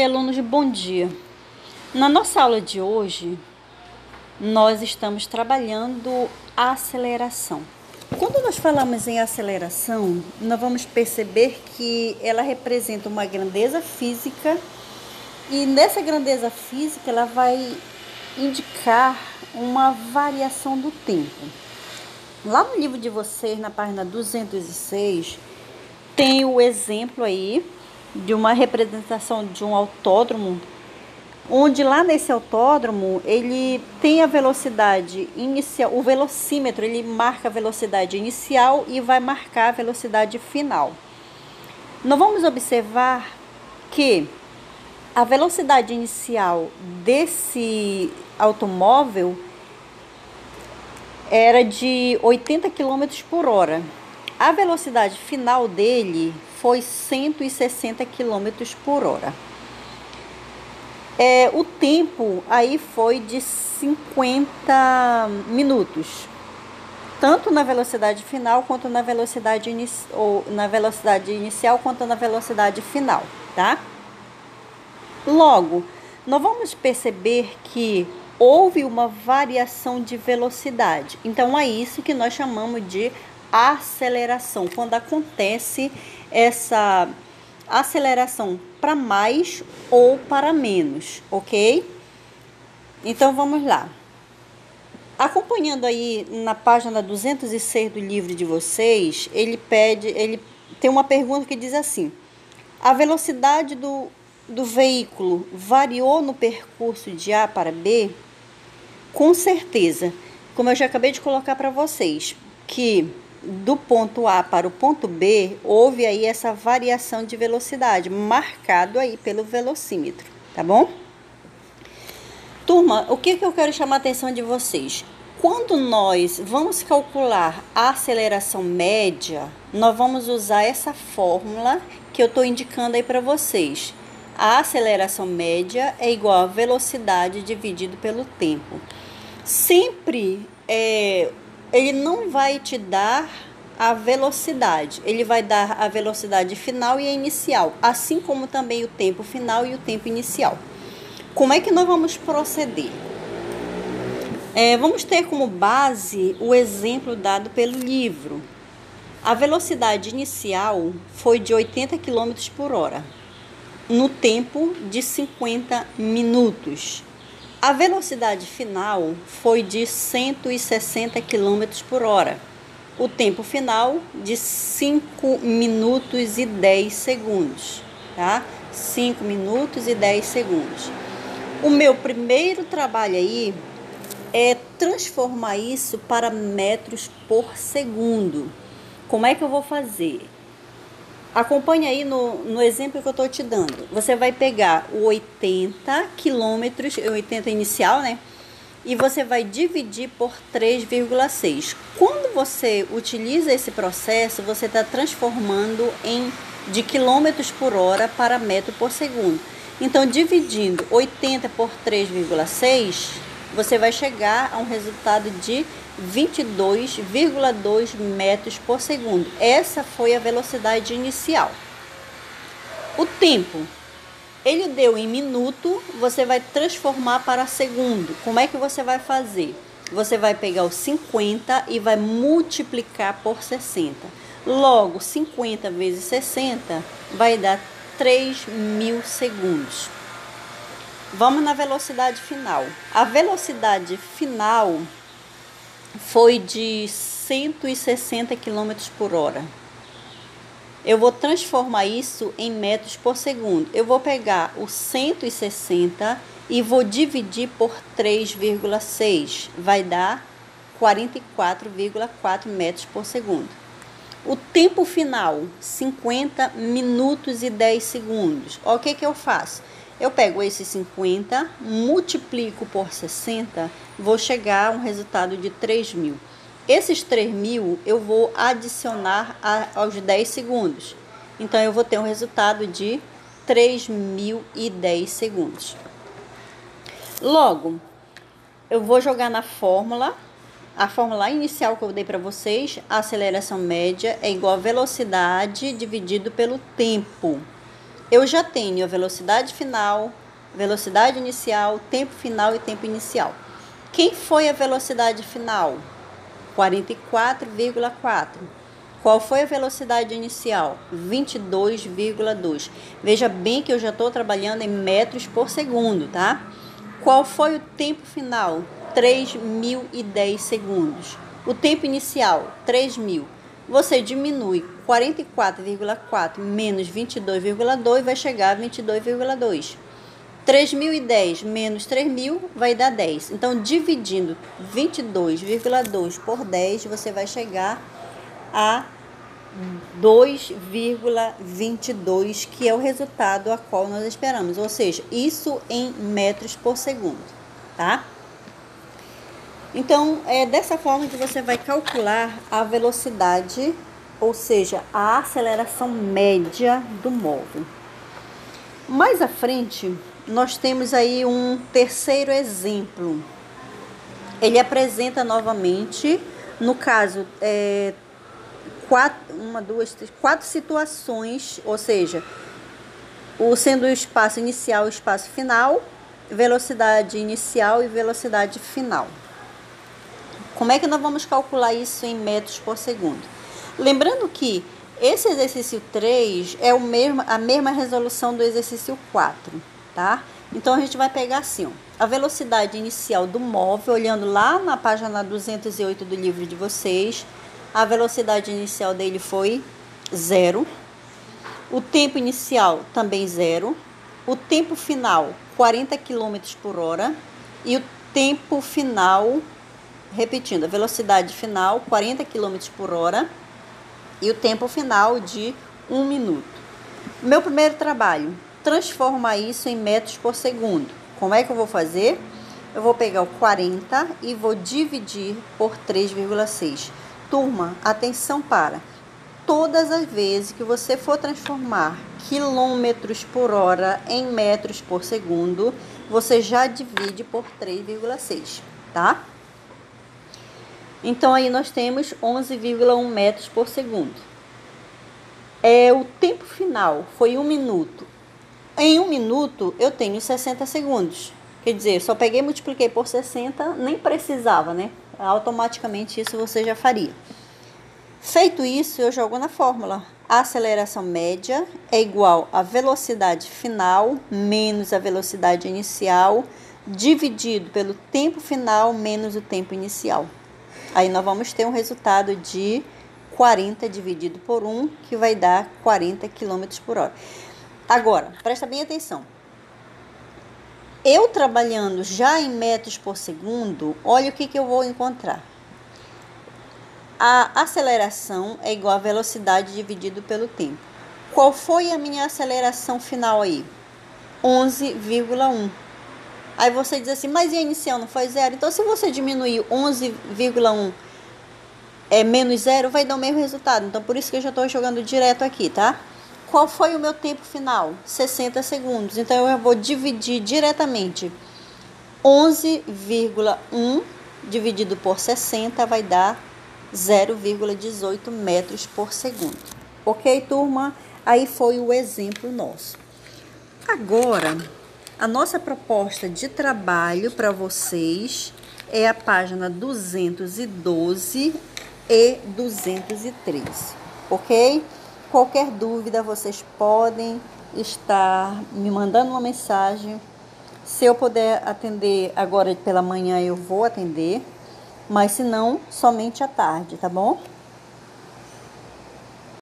Oi, alunos, bom dia. Na nossa aula de hoje, nós estamos trabalhando a aceleração. Quando nós falamos em aceleração, nós vamos perceber que ela representa uma grandeza física e nessa grandeza física ela vai indicar uma variação do tempo. Lá no livro de vocês, na página 206, tem o exemplo aí de uma representação de um autódromo, onde lá nesse autódromo ele tem a velocidade inicial, o velocímetro ele marca a velocidade inicial e vai marcar a velocidade final. Nós vamos observar que a velocidade inicial desse automóvel era de 80 km por hora. A velocidade final dele foi 160 km por hora. O tempo aí foi de 50 minutos, tanto na velocidade final quanto na velocidade inicial quanto na velocidade final, tá? Logo, nós vamos perceber que houve uma variação de velocidade. Então, é isso que nós chamamos de aceleração, quando acontece essa aceleração para mais ou para menos, ok? Então, vamos lá. Acompanhando aí na página 206 do livro de vocês, ele tem uma pergunta que diz assim: a velocidade do veículo variou no percurso de A para B? Com certeza, como eu já acabei de colocar para vocês, que do ponto A para o ponto B, houve aí essa variação de velocidade, marcado aí pelo velocímetro, tá bom? Turma, o que eu quero chamar a atenção de vocês? Quando nós vamos calcular a aceleração média, nós vamos usar essa fórmula que eu estou indicando aí para vocês. A aceleração média é igual a velocidade dividido pelo tempo. Sempre ele não vai te dar a velocidade, ele vai dar a velocidade final e a inicial, assim como também o tempo final e o tempo inicial. Como é que nós vamos proceder? Vamos ter como base o exemplo dado pelo livro. A velocidade inicial foi de 80 km por hora, no tempo de 50 minutos. A velocidade final foi de 160 km por hora. O tempo final de 5 minutos e 10 segundos. Tá? 5 minutos e 10 segundos. O meu primeiro trabalho aí é transformar isso para metros por segundo. Como é que eu vou fazer? Acompanhe aí no exemplo que eu estou te dando. Você vai pegar o 80 quilômetros, 80 inicial, né? E você vai dividir por 3,6. Quando você utiliza esse processo, você está transformando de quilômetros por hora para metro por segundo. Então, dividindo 80 por 3,6, você vai chegar a um resultado de 22,2 metros por segundo. Essa foi a velocidade inicial. O tempo, ele deu em minuto, você vai transformar para segundo. Como é que você vai fazer? Você vai pegar o 50 e vai multiplicar por 60. Logo, 50 vezes 60 vai dar 3.000 segundos. Vamos na velocidade final. A velocidade final foi de 160 km por hora. Eu vou transformar isso em metros por segundo. Eu vou pegar o 160 e vou dividir por 3,6. Vai dar 44,4 metros por segundo. O tempo final, 50 minutos e 10 segundos. O que eu faço? Eu pego esses 50, multiplico por 60, vou chegar a um resultado de 3.000. Esses 3.000 eu vou adicionar aos 10 segundos. Então, eu vou ter um resultado de 3.010 segundos. Logo, eu vou jogar na fórmula. A fórmula inicial que eu dei para vocês, a aceleração média é igual a velocidade dividido pelo tempo. eu já tenho a velocidade final, velocidade inicial, tempo final e tempo inicial. Quem foi a velocidade final? 44,4. Qual foi a velocidade inicial? 22,2. Veja bem que eu já estou trabalhando em metros por segundo, tá? Qual foi o tempo final? 3.010 segundos. O tempo inicial, 3.000. Você diminui 44,4 menos 22,2, vai chegar a 22,2. 3.010 menos 3.000 vai dar 10. Então, dividindo 22,2 por 10, você vai chegar a 2,22, que é o resultado a qual nós esperamos. Ou seja, isso em metros por segundo, tá? Então, é dessa forma que você vai calcular a velocidade, ou seja, a aceleração média do móvel. Mais à frente, nós temos aí um terceiro exemplo. Ele apresenta novamente, no caso, quatro situações, ou seja, sendo o espaço inicial e o espaço final, velocidade inicial e velocidade final. Como é que nós vamos calcular isso em metros por segundo? Lembrando que esse exercício 3 é a mesma resolução do exercício 4, tá? Então, a gente vai pegar assim, ó, a velocidade inicial do móvel, olhando lá na página 208 do livro de vocês, a velocidade inicial dele foi 0. O tempo inicial também 0. O tempo final, 40 km por hora. E o tempo final, repetindo, a velocidade final, 40 km por hora. E o tempo final de 1 minuto. Meu primeiro trabalho, transformar isso em metros por segundo. Como é que eu vou fazer? Eu vou pegar o 40 e vou dividir por 3,6. Turma, atenção para todas as vezes que você for transformar quilômetros por hora em metros por segundo, você já divide por 3,6, tá? Então, aí nós temos 11,1 metros por segundo. O tempo final foi 1 minuto. Em 1 minuto, eu tenho 60 segundos. Quer dizer, eu só peguei e multipliquei por 60, nem precisava, né? Automaticamente isso você já faria. Feito isso, eu jogo na fórmula. A aceleração média é igual à velocidade final menos a velocidade inicial, dividido pelo tempo final menos o tempo inicial. Aí nós vamos ter um resultado de 40 dividido por 1, que vai dar 40 km por hora. Agora, presta bem atenção. Eu trabalhando já em metros por segundo, olha o que eu vou encontrar. A aceleração é igual a velocidade dividido pelo tempo. Qual foi a minha aceleração final aí? 11,1. Aí você diz assim, mas e a inicial não foi 0? Então, se você diminuir 11,1 menos 0, vai dar o mesmo resultado. Então, por isso que eu já estou jogando direto aqui, tá? Qual foi o meu tempo final? 60 segundos. Então, eu vou dividir diretamente. 11,1 dividido por 60 vai dar 0,18 metros por segundo. Ok, turma? Aí foi o exemplo nosso. Agora, a nossa proposta de trabalho para vocês é a página 212 e 213, ok? Qualquer dúvida, vocês podem estar me mandando uma mensagem. Se eu puder atender agora pela manhã, eu vou atender. Mas se não, somente à tarde, tá bom?